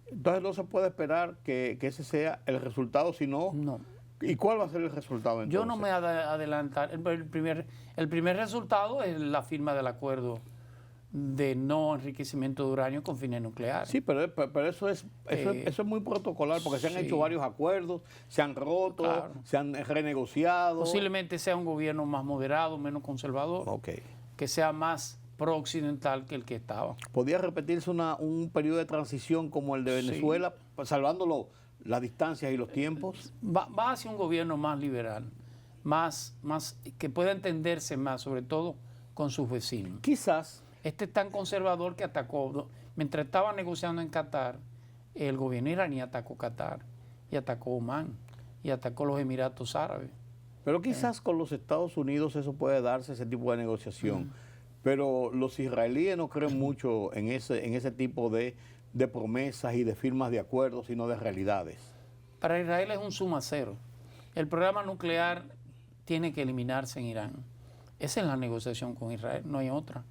Entonces no se puede esperar que ese sea el resultado, sino... No. ¿Y cuál va a ser el resultado entonces? Yo no me voy a adelantar. El primer resultado es la firma del acuerdo de no enriquecimiento de uranio con fines nucleares. Sí, pero eso es muy protocolar, porque se han hecho varios acuerdos, se han roto, Claro. se han renegociado. Posiblemente sea un gobierno más moderado, menos conservador, Ok. que sea más pro-occidental que el que estaba. ¿Podría repetirse un periodo de transición como el de Sí. Venezuela, salvando las distancias y los tiempos? Va hacia un gobierno más liberal, más que pueda entenderse más, sobre todo con sus vecinos. Quizás. Este es tan conservador que atacó, mientras estaba negociando en Qatar, el gobierno iraní atacó Qatar y atacó Omán y atacó los Emiratos Árabes. Pero quizás con los Estados Unidos eso puede darse, ese tipo de negociación. Pero los israelíes no creen mucho en ese tipo de promesas y de firmas de acuerdos, sino de realidades. Para Israel es un suma cero. El programa nuclear tiene que eliminarse en Irán. Esa es la negociación con Israel, no hay otra.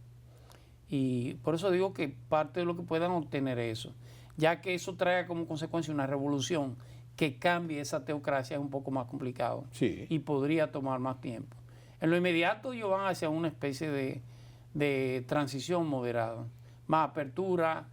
Y por eso digo que parte de lo que puedan obtener es eso, ya que eso trae como consecuencia una revolución que cambie esa teocracia, es un poco más complicado. Sí. Y podría tomar más tiempo. En lo inmediato ellos van hacia una especie de transición moderada, más apertura,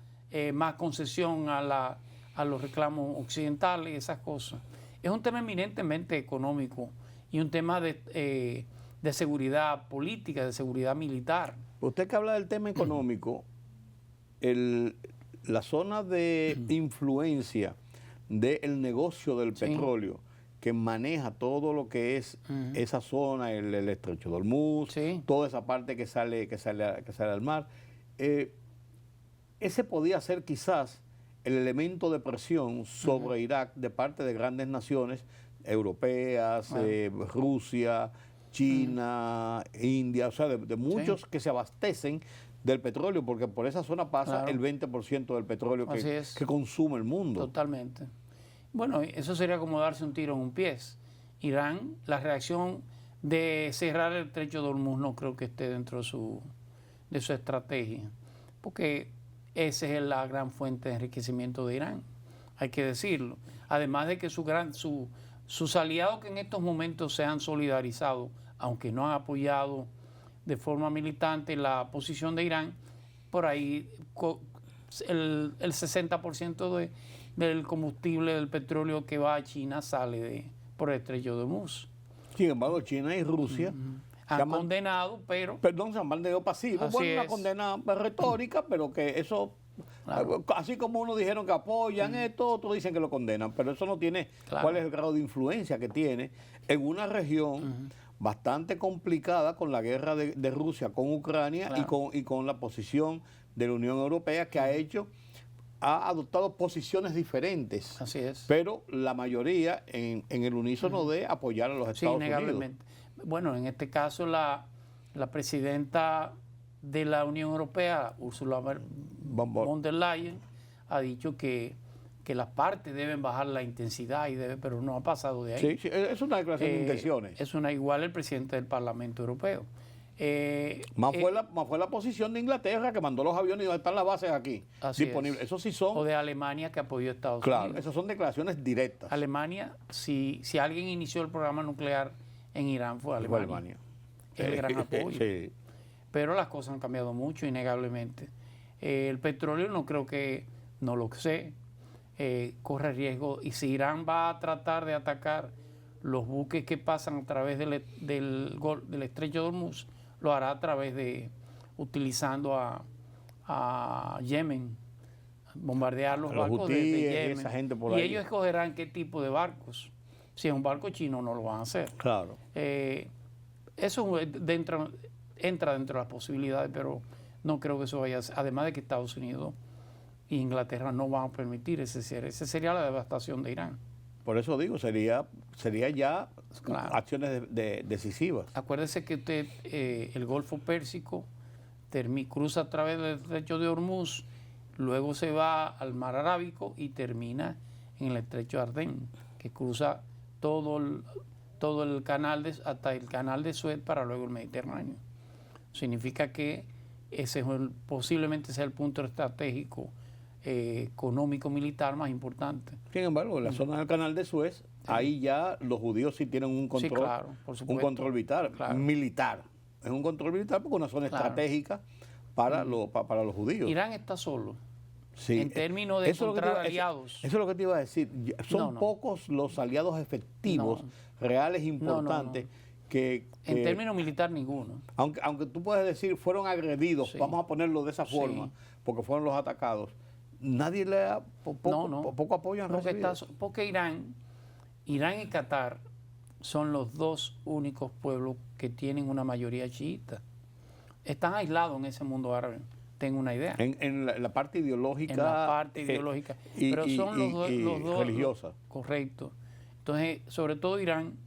más concesión a los reclamos occidentales y esas cosas. Es un tema eminentemente económico y un tema de seguridad política, de seguridad militar. Usted que habla del tema económico, la zona de influencia del negocio del petróleo, que maneja todo lo que es esa zona, el estrecho de Hormuz, toda esa parte que sale al mar, ese podía ser quizás el elemento de presión sobre Irak de parte de grandes naciones europeas, Rusia, China, India, o sea, de muchos que se abastecen del petróleo, porque por esa zona pasa el 20% del petróleo que consume el mundo. Totalmente. Bueno, eso sería como darse un tiro en un pie. Irán, la reacción de cerrar el estrecho de Hormuz no creo que esté dentro de su estrategia, porque esa es la gran fuente de enriquecimiento de Irán, hay que decirlo. Además de que su sus aliados que en estos momentos se han solidarizado, aunque no han apoyado de forma militante la posición de Irán, por ahí el 60% del combustible, del petróleo que va a China sale por el estrecho de Hormuz. Sin embargo, China y Rusia han condenado, pero... Perdón, se han mantenido pasivos. Bueno, una condena retórica, pero que eso... Claro. Así como unos dijeron que apoyan esto, otros dicen que lo condenan, pero eso no tiene cuál es el grado de influencia que tiene en una región bastante complicada con la guerra de Rusia con Ucrania y con la posición de la Unión Europea que ha adoptado posiciones diferentes. Así es. Pero la mayoría en el unísono de apoyar a los Estados Unidos. Bueno, en este caso la presidenta de la Unión Europea, Ursula von der Leyen, ha dicho que las partes deben bajar la intensidad, pero no ha pasado de ahí. Sí, es una declaración de intenciones. Es igual el presidente del Parlamento Europeo. Más fue la posición de Inglaterra, que mandó los aviones y están las bases aquí disponibles. Eso sí son. O de Alemania, que apoyó a Estados Unidos. Claro, esas son declaraciones directas. Alemania, si alguien inició el programa nuclear en Irán, fue Alemania. El gran apoyo. Sí. Pero las cosas han cambiado mucho, innegablemente. El petróleo no lo sé, corre riesgo. Y si Irán va a tratar de atacar los buques que pasan a través del estrecho de Hormuz, lo hará a través utilizando a Yemen, bombardear los barcos de Yemen. Esa gente por ahí. Y ellos escogerán qué tipo de barcos. Si es un barco chino, no lo van a hacer. Claro. Eso entra dentro de las posibilidades, pero no creo que eso vaya a ser. Además de que Estados Unidos e Inglaterra no van a permitir ese cierre. Esa sería la devastación de Irán. Por eso digo, sería ya acciones decisivas. Acuérdese que usted, el Golfo Pérsico cruza a través del estrecho de Hormuz, luego se va al Mar Arábico y termina en el estrecho de Adén, que cruza todo el canal hasta el canal de Suez para luego el Mediterráneo. Significa que ese posiblemente sea el punto estratégico económico militar más importante. Sin embargo, en la zona del canal de Suez, ahí ya los judíos sí tienen un control, por supuesto, un control militar. Es un control militar porque es una zona estratégica para los judíos. Irán está solo. Sí. En términos de encontrar aliados. Eso es lo que te iba a decir. Son pocos los aliados efectivos, reales, importantes. En términos militar, ninguno. Aunque tú puedes decir, fueron agredidos, vamos a ponerlo de esa forma, porque fueron los atacados. Nadie le da poco apoyo han recibido. Porque Irán y Qatar son los dos únicos pueblos que tienen una mayoría chiita. Están aislados en ese mundo árabe. Tengo una idea. En la parte ideológica. En la parte ideológica. Pero son los dos religiosas. Correcto. Entonces, sobre todo Irán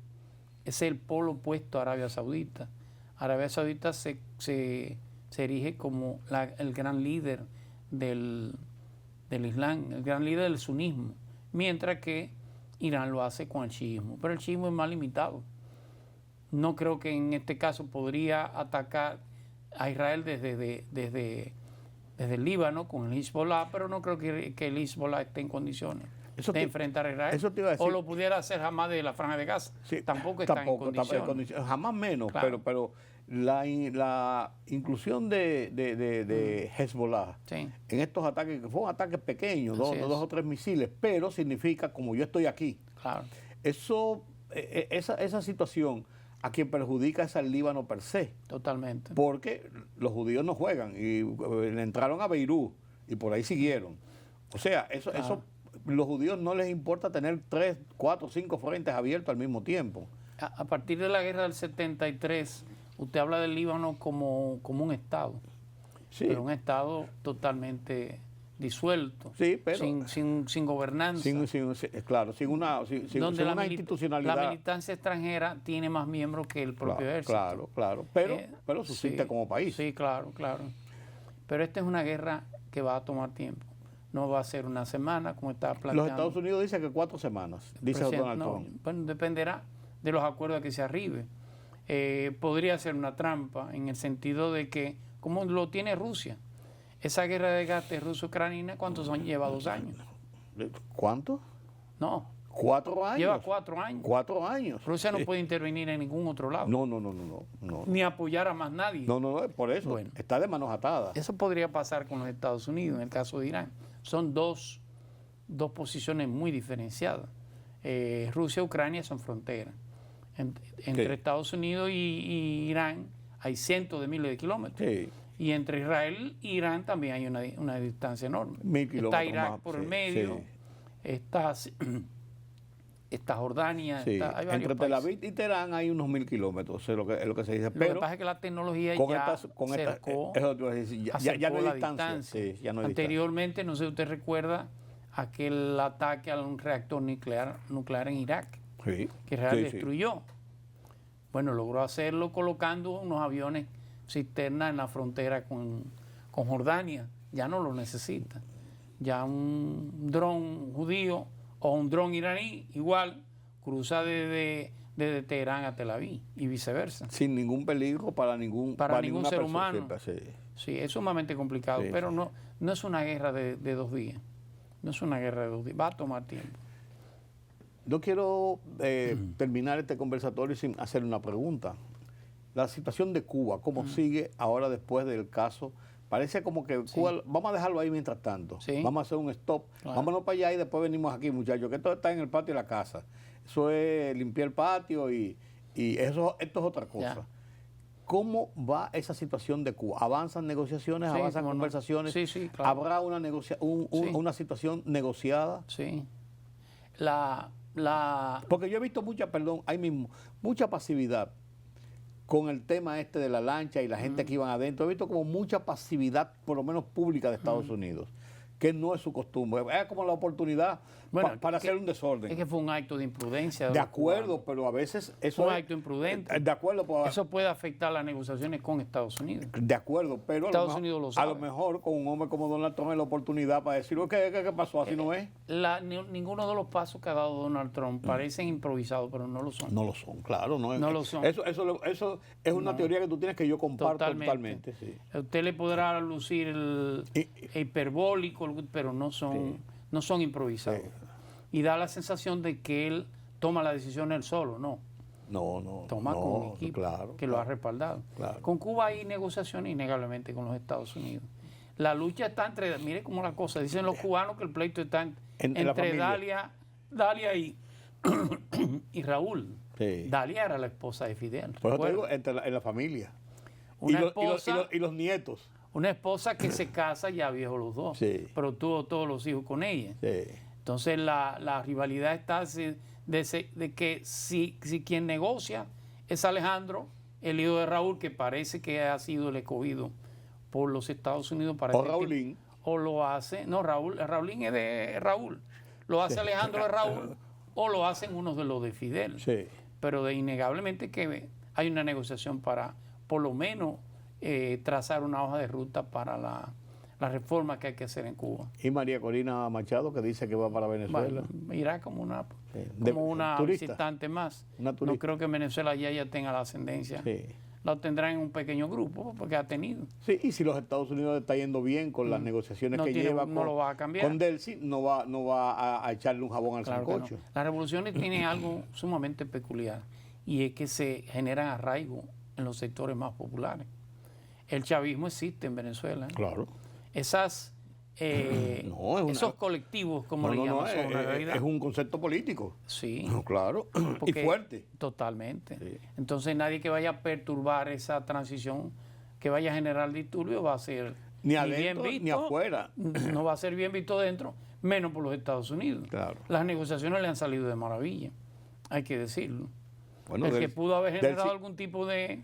es el polo opuesto a Arabia Saudita. Arabia Saudita se erige como el gran líder del Islam, el gran líder del sunismo, mientras que Irán lo hace con el chiismo. Pero el chiismo es más limitado. No creo que en este caso podría atacar a Israel desde el Líbano con el Hezbollah, pero no creo que el Hezbollah esté en condiciones de enfrentar a Israel. Eso te iba a decir. O lo pudiera hacer jamás de la Franja de Gaza. Sí, tampoco está en condiciones. Jamás menos, claro. pero la inclusión de Hezbollah en estos ataques, que fue un ataque pequeño, dos o tres misiles, pero significa, como yo estoy aquí, claro. Esa situación a quien perjudica es al Líbano per se. Totalmente. Porque los judíos no juegan y entraron a Beirut y por ahí siguieron. O sea, eso los judíos no les importa tener 3, 4, 5 frentes abiertos al mismo tiempo. A partir de la guerra del 73, usted habla del Líbano como un Estado. Sí. Pero un Estado totalmente disuelto, sí, pero sin gobernanza. Claro, sin una institucionalidad. La militancia extranjera tiene más miembros que el propio ejército. Claro. Pero subsiste como país. Sí, claro. Pero esta es una guerra que va a tomar tiempo. No va a ser una semana, como estaba planteando. Los Estados Unidos dicen que 4 semanas, dice Donald Trump. Bueno, dependerá de los acuerdos a que se arribe. Podría ser una trampa en el sentido de que, como lo tiene Rusia, esa guerra de desgaste ruso-ucraniana, ¿cuántos años lleva? 2 años. ¿Cuánto? No, 4 años. Lleva 4 años. 4 años. Rusia no puede intervenir en ningún otro lado. No. Ni apoyar a más nadie. No, por eso. Bueno. Está de manos atadas. Eso podría pasar con los Estados Unidos en el caso de Irán. Son dos posiciones muy diferenciadas. Rusia y Ucrania son fronteras. Entre Estados Unidos y Irán hay cientos de miles de kilómetros. Sí. Y entre Israel e Irán también hay una distancia enorme. 1000 kilómetros Está Irak más, por sí, el medio, está Jordania, Sí. hay varios Entre Tel países. Aviv y Teherán hay unos 1000 kilómetros, es lo que se dice. Lo Pero que pasa es que la tecnología con ya esta, acercó, eso te iba a decir, ya acercó no hay la distancia. Sí, ya no hay Anteriormente, no sé si usted recuerda aquel ataque a un reactor nuclear en Irak, distancia. Sí. que Israel Sí, sí. destruyó. Bueno, logró hacerlo colocando unos aviones cisterna en la frontera con Jordania. Ya no lo necesita. Ya un dron judío o un dron iraní igual cruza desde Teherán a Tel Aviv y viceversa. Sin ningún peligro para ningún ninguna ser persona. humano. Sí. Sí, es sumamente complicado, Sí, pero sí. no es una guerra de 2 días. No es una guerra de 2 días. Va a tomar tiempo. No quiero terminar este conversatorio sin hacer una pregunta. La situación de Cuba, ¿cómo sigue ahora después del caso? Parece como que Cuba, vamos a dejarlo ahí mientras tanto. Sí. Vamos a hacer un stop. Claro. Vámonos para allá y después venimos aquí, muchachos, que esto está en el patio de la casa. Eso es limpiar el patio y esto es otra cosa. Ya. ¿Cómo va esa situación de Cuba? ¿Avanzan negociaciones? Sí, ¿Avanzan cómo no. conversaciones? Sí, sí, claro. ¿Habrá una, Sí. una situación negociada? Sí. Porque yo he visto mucha pasividad con el tema este de la lancha y la gente que iban adentro. He visto como mucha pasividad, por lo menos pública, de Estados Unidos, que no es su costumbre. Es como la oportunidad para hacer un desorden. Es que fue un acto de imprudencia. De los acuerdo, cubanos. pero a veces eso Fue un es... acto imprudente. De acuerdo, pues, Eso puede afectar las negociaciones con Estados Unidos. de acuerdo, pero Estados Unidos lo a sabe. lo mejor con un hombre como Donald Trump es la oportunidad para decir, ¿qué pasó? Así no es. Ninguno de los pasos que ha dado Donald Trump parecen improvisados, pero no lo son. No lo son, claro. No lo son. Eso es una teoría que tú tienes que yo comparto totalmente. Sí. Usted le podrá lucir el hiperbólico, pero no son improvisados. Sí. Y da la sensación de que él toma la decisión él solo, no. No. Toma con un equipo claro, que lo ha respaldado. Claro. Con Cuba hay negociaciones innegablemente con los Estados Unidos. La lucha está entre, mire cómo la cosa, dicen los cubanos que el pleito está Entre la entre familia. Dalia y Raúl. Sí. Dalia era la esposa de Fidel. Por eso te digo, ¿recuerda? en la familia. Una y esposa- los nietos. Una esposa que se casa ya viejos los dos, Sí. pero tuvo todos los hijos con ella. Sí. Entonces la rivalidad está de que si quien negocia es Alejandro, el hijo de Raúl, que parece que ha sido el escogido por los Estados Unidos para O Raulín. o lo hace, no, Raulín es de Raúl, lo hace Alejandro de Raúl o lo hacen unos de los de Fidel. Sí. Pero innegablemente que hay una negociación para por lo menos trazar una hoja de ruta para la reforma que hay que hacer en Cuba. Y María Corina Machado, que dice que va para Venezuela. Bueno, irá como una, Sí. como una Turista. visitante más. Una No turista. creo que en Venezuela ya tenga la ascendencia. Sí. La obtendrá en un pequeño grupo, porque ha tenido. Sí, y si los Estados Unidos está yendo bien con las negociaciones No que tiene- lleva no lo va a cambiar. con Delcy, no va a echarle un jabón al Claro que no. sancocho. Las revoluciones tienen algo sumamente peculiar, y es que se generan arraigo en los sectores más populares. El chavismo existe en Venezuela. Claro. Esas, No, es una- esos colectivos, como le llaman, son una realidad. es un concepto político. Sí. No, claro. Y Porque- fuerte. Totalmente. Sí. Entonces nadie que vaya a perturbar esa transición, que vaya a generar disturbios, va a ser Ni adentro bien ni visto, afuera. No va a ser bien visto dentro, menos por los Estados Unidos. Claro. Las negociaciones le han salido de maravilla, hay que decirlo. Bueno, El que Delcy- pudo haber generado Delcy- algún tipo de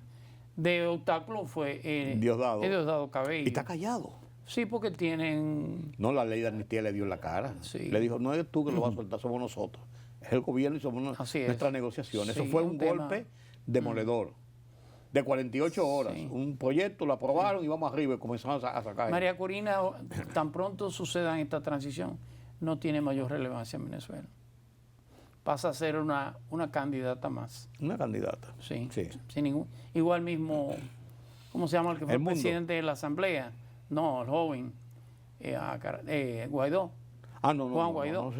obstáculo fue Diosdado. Diosdado Cabello. Y está callado. Sí, porque tienen... No, la ley de amnistía le dio en la cara. Sí. Le dijo, no es tú que lo vas a soltar, somos nosotros. Es el gobierno y somos Así es. nuestras negociaciones. Sí, Eso fue es un un tema- golpe demoledor. De 48 horas. Sí. Un proyecto, lo aprobaron y vamos arriba y comenzamos a sacar. María Corina, tan pronto suceda esta transición, no tiene mayor relevancia en Venezuela. Pasa a ser una candidata más. Una candidata. Sí, Sí. sin ningún. Igual mismo, ¿cómo se llama el que fue El Mundo. presidente de la Asamblea? No, el joven, Guaidó. No, Juan Guaidó.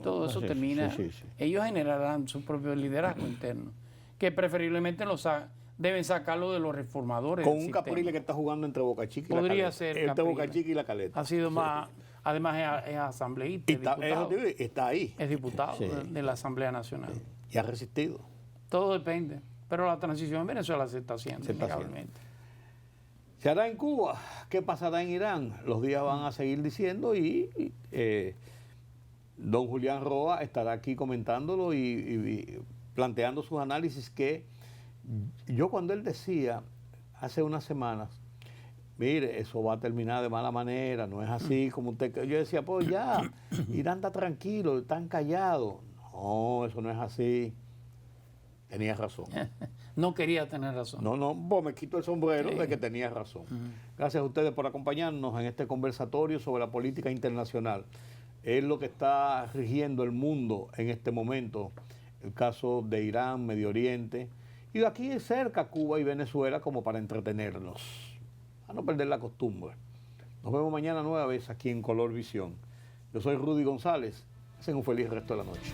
Todo eso termina. Sí. Ellos generarán su propio liderazgo interno, que preferiblemente deben sacarlo de los reformadores. Con un Capriles que está jugando entre Boca Chica y Podría la Caleta. ser Entre Boca Capriles. Chica y la Caleta. Ha sido más, además es asambleísta, Está ahí. es diputado Sí. de la Asamblea Nacional. Y ha resistido. Todo depende. Pero la transición en Venezuela se está haciendo, Se está haciendo. innegablemente. Se hará en Cuba. ¿Qué pasará en Irán? Los días van a seguir diciendo y don Julián Roa estará aquí comentándolo y planteando sus análisis que yo cuando él decía hace unas semanas, mire, eso va a terminar de mala manera, no es así como usted... Yo decía, pues ya, Irán está tranquilo, están callados. No, eso no es así. Tenía razón. No quería tener razón. No, pues me quito el sombrero de que tenía razón. Gracias a ustedes por acompañarnos en este conversatorio sobre la política internacional. Es lo que está rigiendo el mundo en este momento, el caso de Irán, Medio Oriente, y de aquí cerca Cuba y Venezuela como para entretenernos, a no perder la costumbre. Nos vemos mañana nueva vez aquí en Color Visión. Yo soy Rudy González. Hacen un feliz resto de la noche.